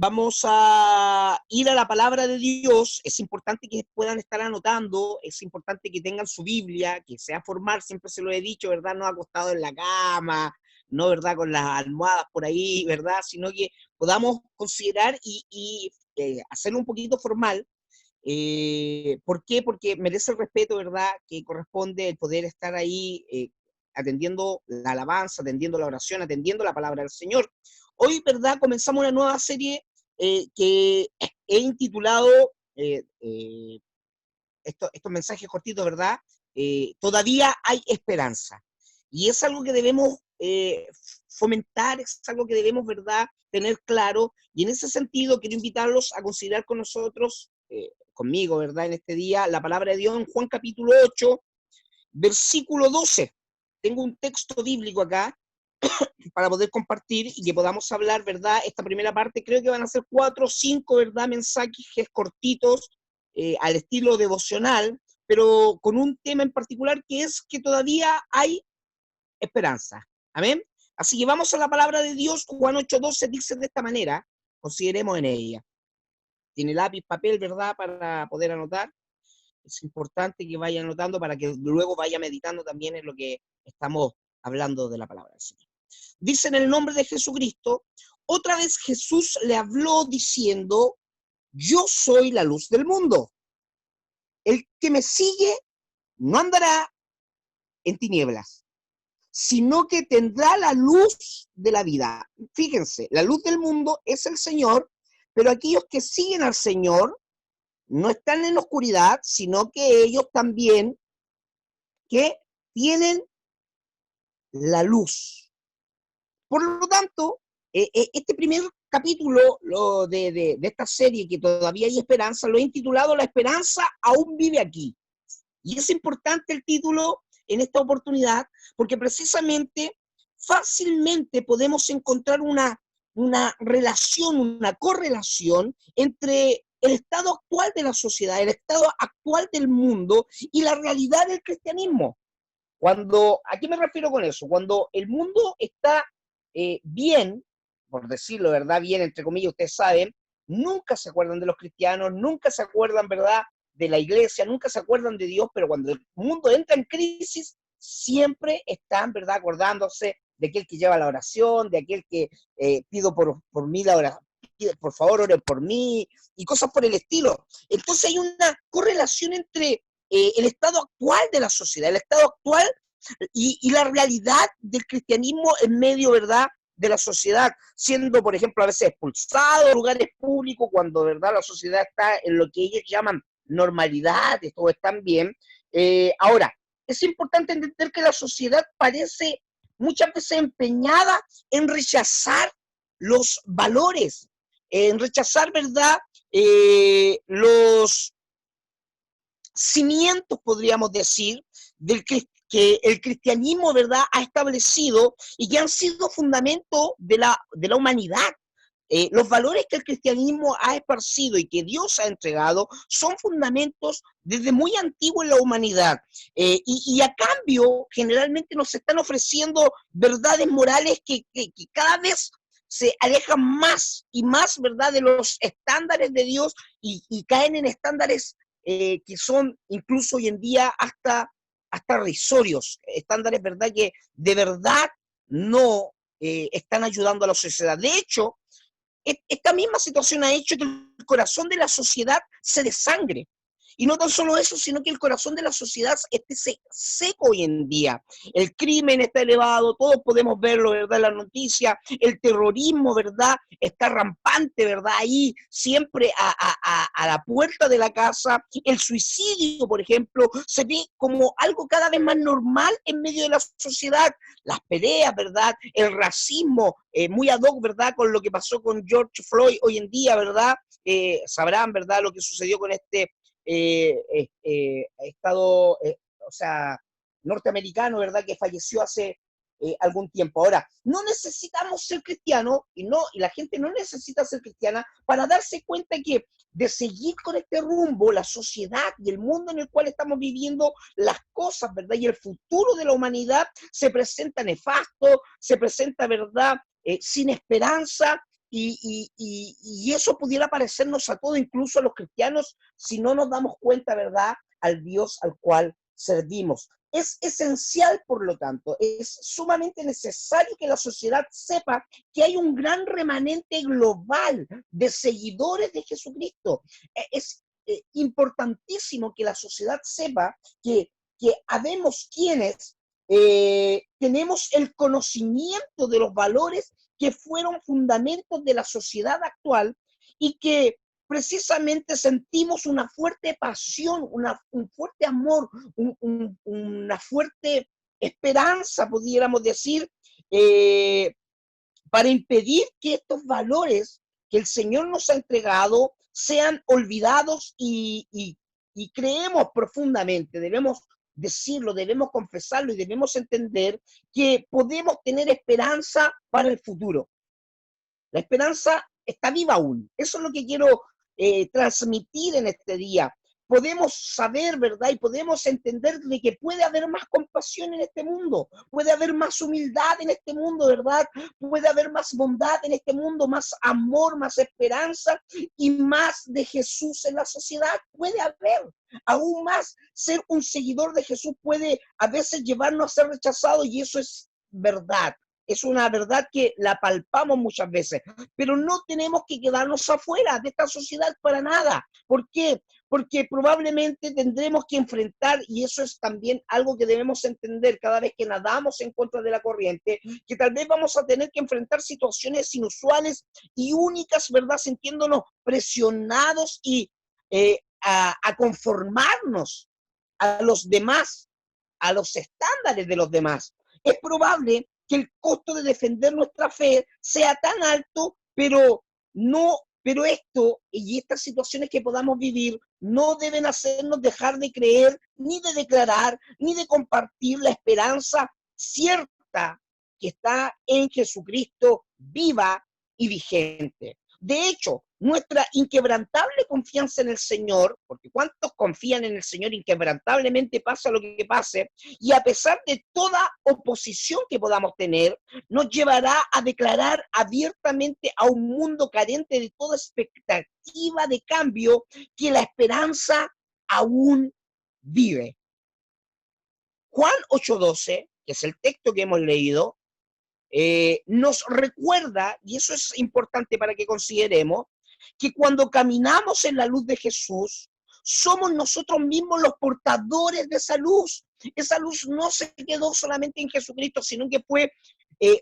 Vamos a ir a la palabra de Dios. Es importante que puedan estar anotando, es importante que tengan su Biblia, que sea formal, siempre se lo he dicho, ¿verdad? No acostado en la cama, no, ¿verdad? Con las almohadas por ahí, ¿verdad? Sino que podamos considerar y hacerlo un poquito formal. ¿Por qué? Porque merece el respeto, ¿verdad? Que corresponde el poder estar ahí atendiendo la alabanza, atendiendo la oración, atendiendo la palabra del Señor. Hoy, ¿verdad? Comenzamos una nueva serie que he intitulado estos mensajes cortitos, ¿verdad? Todavía hay esperanza. Y es algo que debemos fomentar, es algo que debemos, ¿verdad?, tener claro. Y en ese sentido, quiero invitarlos a considerar con nosotros, conmigo, ¿verdad?, en este día, la palabra de Dios en Juan capítulo 8, versículo 12. Tengo un texto bíblico acá para poder compartir y que podamos hablar, ¿verdad? Esta primera parte, creo que van a ser 4 o 5, ¿verdad?, mensajes cortitos, al estilo devocional, pero con un tema en particular que es que todavía hay esperanza. Amén. Así que vamos a la palabra de Dios. Juan 8:12 dice de esta manera, consideremos en ella. Tiene lápiz, papel, ¿verdad?, para poder anotar. Es importante que vaya anotando para que luego vaya meditando también en lo que estamos hablando de la palabra del Señor. Dice en el nombre de Jesucristo, otra vez Jesús le habló diciendo, yo soy la luz del mundo. El que me sigue no andará en tinieblas, sino que tendrá la luz de la vida. Fíjense, la luz del mundo es el Señor, pero aquellos que siguen al Señor no están en oscuridad, sino que ellos también que tienen la luz. Por lo tanto, este primer capítulo de esta serie, que todavía hay esperanza, lo he intitulado La esperanza aún vive aquí. Y es importante el título en esta oportunidad, porque precisamente fácilmente podemos encontrar una relación, una correlación entre el estado actual de la sociedad, el estado actual del mundo y la realidad del cristianismo. ¿A qué me refiero con eso? Cuando el mundo está bien, por decirlo, ¿verdad? Bien, entre comillas, ustedes saben, nunca se acuerdan de los cristianos, nunca se acuerdan, ¿verdad?, de la iglesia, nunca se acuerdan de Dios, pero cuando el mundo entra en crisis, siempre están, ¿verdad?, acordándose de aquel que lleva la oración, de aquel que pido por mí la oración, por favor, oren por mí, y cosas por el estilo. Entonces hay una correlación entre el estado actual de la sociedad, el estado actual y la realidad del cristianismo en medio, ¿verdad?, de la sociedad, siendo, por ejemplo, a veces expulsado de lugares públicos cuando, ¿verdad?, la sociedad está en lo que ellos llaman normalidad, todo está bien. Ahora, es importante entender que la sociedad parece muchas veces empeñada en rechazar los valores, en rechazar, ¿verdad?, los cimientos, podríamos decir, que el cristianismo, ¿verdad?, ha establecido y que han sido fundamento de la humanidad. Los valores que el cristianismo ha esparcido y que Dios ha entregado son fundamentos desde muy antiguo en la humanidad. Y a cambio, generalmente nos están ofreciendo verdades morales que cada vez se alejan más y más, ¿verdad?, de los estándares de Dios y caen en estándares que son incluso hoy en día hasta risorios, estándares, ¿verdad?, que de verdad no están ayudando a la sociedad. De hecho, esta misma situación ha hecho que el corazón de la sociedad se desangre. Y no tan solo eso, sino que el corazón de la sociedad esté seco hoy en día. El crimen está elevado, todos podemos verlo, ¿verdad?, en la noticia. El terrorismo, ¿verdad?, está rampante, ¿verdad?, ahí siempre a la puerta de la casa. El suicidio, por ejemplo, se ve como algo cada vez más normal en medio de la sociedad. Las peleas, ¿verdad?, el racismo, muy ad hoc, ¿verdad?, con lo que pasó con George Floyd hoy en día, ¿verdad? Sabrán, ¿verdad?, lo que sucedió con este Estado, o sea, norteamericano, ¿verdad?, que falleció hace algún tiempo. Ahora, no necesitamos ser cristianos y la gente no necesita ser cristiana para darse cuenta que de seguir con este rumbo, la sociedad y el mundo en el cual estamos viviendo, las cosas, ¿verdad?, y el futuro de la humanidad se presenta nefasto, se presenta, ¿verdad?, sin esperanza, y eso pudiera parecernos a todos, incluso a los cristianos, si no nos damos cuenta, ¿verdad?, al Dios al cual servimos. Es esencial, por lo tanto, es sumamente necesario que la sociedad sepa que hay un gran remanente global de seguidores de Jesucristo. Es importantísimo que la sociedad sepa que habemos quienes tenemos el conocimiento de los valores que fueron fundamentos de la sociedad actual y que precisamente sentimos una fuerte pasión, un fuerte amor, una fuerte esperanza, pudiéramos decir, para impedir que estos valores que el Señor nos ha entregado sean olvidados y creemos profundamente, debemos decirlo, debemos confesarlo y debemos entender que podemos tener esperanza para el futuro. La esperanza está viva aún. Eso es lo que quiero transmitir en este día. Podemos saber, ¿verdad? Y podemos entender de que puede haber más compasión en este mundo, puede haber más humildad en este mundo, ¿verdad? Puede haber más bondad en este mundo, más amor, más esperanza y más de Jesús en la sociedad. Puede haber aún más. Ser un seguidor de Jesús puede a veces llevarnos a ser rechazados y eso es verdad. Es una verdad que la palpamos muchas veces, pero no tenemos que quedarnos afuera de esta sociedad para nada. ¿Por qué? Porque probablemente tendremos que enfrentar, y eso es también algo que debemos entender cada vez que nadamos en contra de la corriente, que tal vez vamos a tener que enfrentar situaciones inusuales y únicas, ¿verdad? Sintiéndonos presionados y a conformarnos a los demás, a los estándares de los demás. Es probable que el costo de defender nuestra fe sea tan alto, pero esto y estas situaciones que podamos vivir no deben hacernos dejar de creer, ni de declarar, ni de compartir la esperanza cierta que está en Jesucristo, viva y vigente. De hecho, nuestra inquebrantable confianza en el Señor, porque ¿cuántos confían en el Señor inquebrantablemente pasa lo que pase? Y a pesar de toda oposición que podamos tener, nos llevará a declarar abiertamente a un mundo carente de toda expectativa de cambio que la esperanza aún vive. Juan 8:12, que es el texto que hemos leído, nos recuerda, y eso es importante para que consideremos, que cuando caminamos en la luz de Jesús, somos nosotros mismos los portadores de esa luz. Esa luz no se quedó solamente en Jesucristo, sino que fue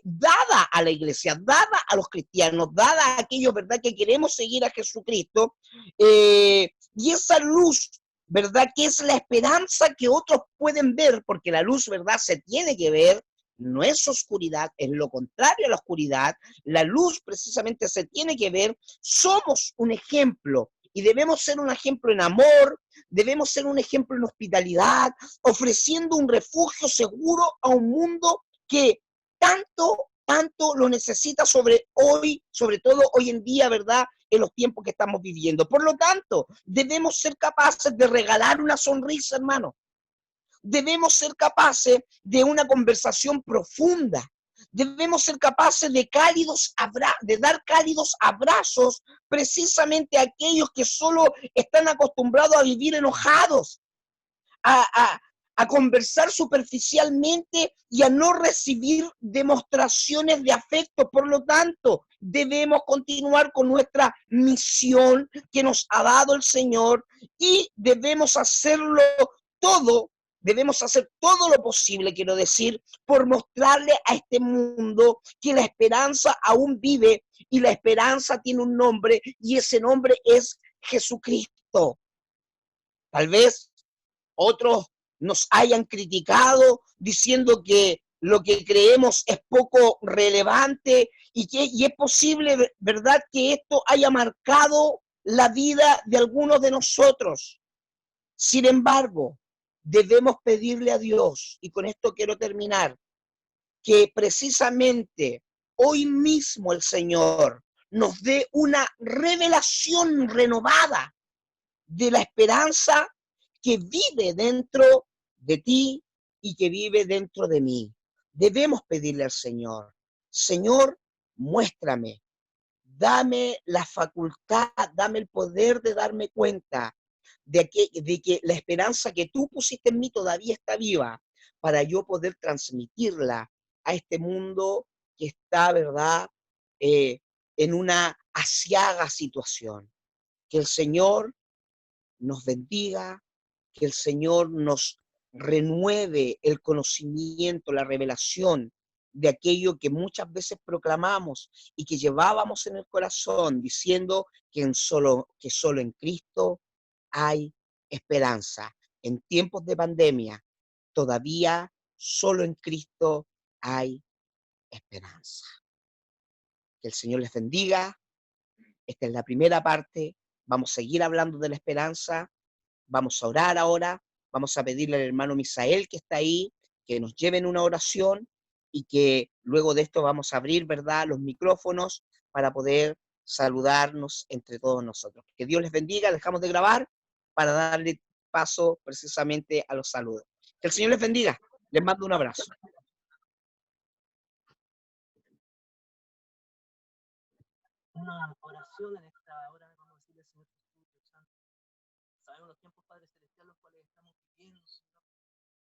dada a la iglesia, dada a los cristianos, dada a aquellos, ¿verdad?, que queremos seguir a Jesucristo. Y esa luz, ¿verdad?, que es la esperanza que otros pueden ver, porque la luz, ¿verdad?, se tiene que ver, no es oscuridad, es lo contrario a la oscuridad. La luz precisamente se tiene que ver. Somos un ejemplo y debemos ser un ejemplo en amor, debemos ser un ejemplo en hospitalidad, ofreciendo un refugio seguro a un mundo que tanto lo necesita sobre todo hoy en día, ¿verdad?, en los tiempos que estamos viviendo. Por lo tanto, debemos ser capaces de regalar una sonrisa, hermano. Debemos ser capaces de una conversación profunda. Debemos ser capaces de dar cálidos abrazos precisamente a aquellos que solo están acostumbrados a vivir enojados, a, a, a conversar superficialmente y a no recibir demostraciones de afecto. Por lo tanto, debemos continuar con nuestra misión que nos ha dado el Señor y debemos hacerlo todo. Debemos hacer todo lo posible, quiero decir, por mostrarle a este mundo que la esperanza aún vive y la esperanza tiene un nombre y ese nombre es Jesucristo. Tal vez otros nos hayan criticado diciendo que lo que creemos es poco relevante y es posible, ¿verdad?, que esto haya marcado la vida de algunos de nosotros. Sin embargo, debemos pedirle a Dios, y con esto quiero terminar, que precisamente hoy mismo el Señor nos dé una revelación renovada de la esperanza que vive dentro de ti y que vive dentro de mí. Debemos pedirle al Señor, Señor, muéstrame, dame la facultad, dame el poder de darme cuenta de que la esperanza que tú pusiste en mí todavía está viva, para yo poder transmitirla a este mundo que está, ¿verdad?, en una aciaga situación. Que el Señor nos bendiga, que el Señor nos renueve el conocimiento, la revelación de aquello que muchas veces proclamamos y que llevábamos en el corazón, diciendo que solo en Cristo hay esperanza. En tiempos de pandemia, todavía solo en Cristo hay esperanza. Que el Señor les bendiga. Esta es la primera parte. Vamos a seguir hablando de la esperanza. Vamos a orar ahora. Vamos a pedirle al hermano Misael, que está ahí, que nos lleve en una oración y que luego de esto vamos a abrir, ¿verdad?, los micrófonos para poder saludarnos entre todos nosotros. Que Dios les bendiga. Dejamos de grabar para darle paso precisamente a los saludos. Que el Señor les bendiga. Les mando un abrazo. Una oración en esta hora, vamos a decirle, Señor Espíritu Santo. Sabemos los tiempos, Padre Celestial, los cuales estamos viviendo, Señor.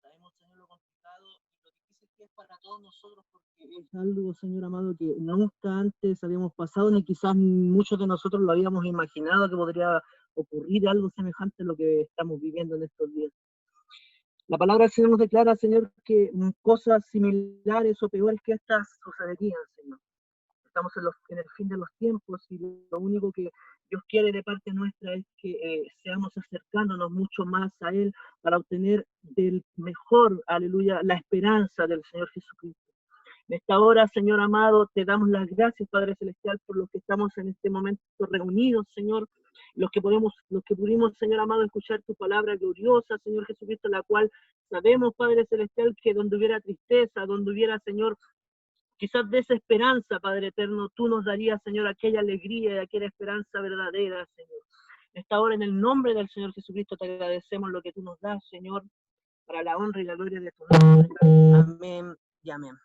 Sabemos, Señor, lo complicado y lo difícil que es para todos nosotros, porque es algo, Señor amado, que nunca antes habíamos pasado, ni quizás muchos de nosotros lo habíamos imaginado que podría ocurrir algo semejante a lo que estamos viviendo en estos días. La palabra del Señor nos declara, Señor, que cosas similares o peores que estas sucederían, Señor. Estamos en el fin de los tiempos y lo único que Dios quiere de parte nuestra es que seamos acercándonos mucho más a Él para obtener del mejor, aleluya, la esperanza del Señor Jesucristo. En esta hora, Señor amado, te damos las gracias, Padre Celestial, por los que estamos en este momento reunidos, Señor, los que pudimos, Señor amado, escuchar tu palabra gloriosa, Señor Jesucristo, la cual sabemos, Padre Celestial, que donde hubiera tristeza, donde hubiera, Señor, quizás desesperanza, Padre eterno, tú nos darías, Señor, aquella alegría y aquella esperanza verdadera, Señor. En esta hora, en el nombre del Señor Jesucristo, te agradecemos lo que tú nos das, Señor, para la honra y la gloria de tu nombre. Amén y amén.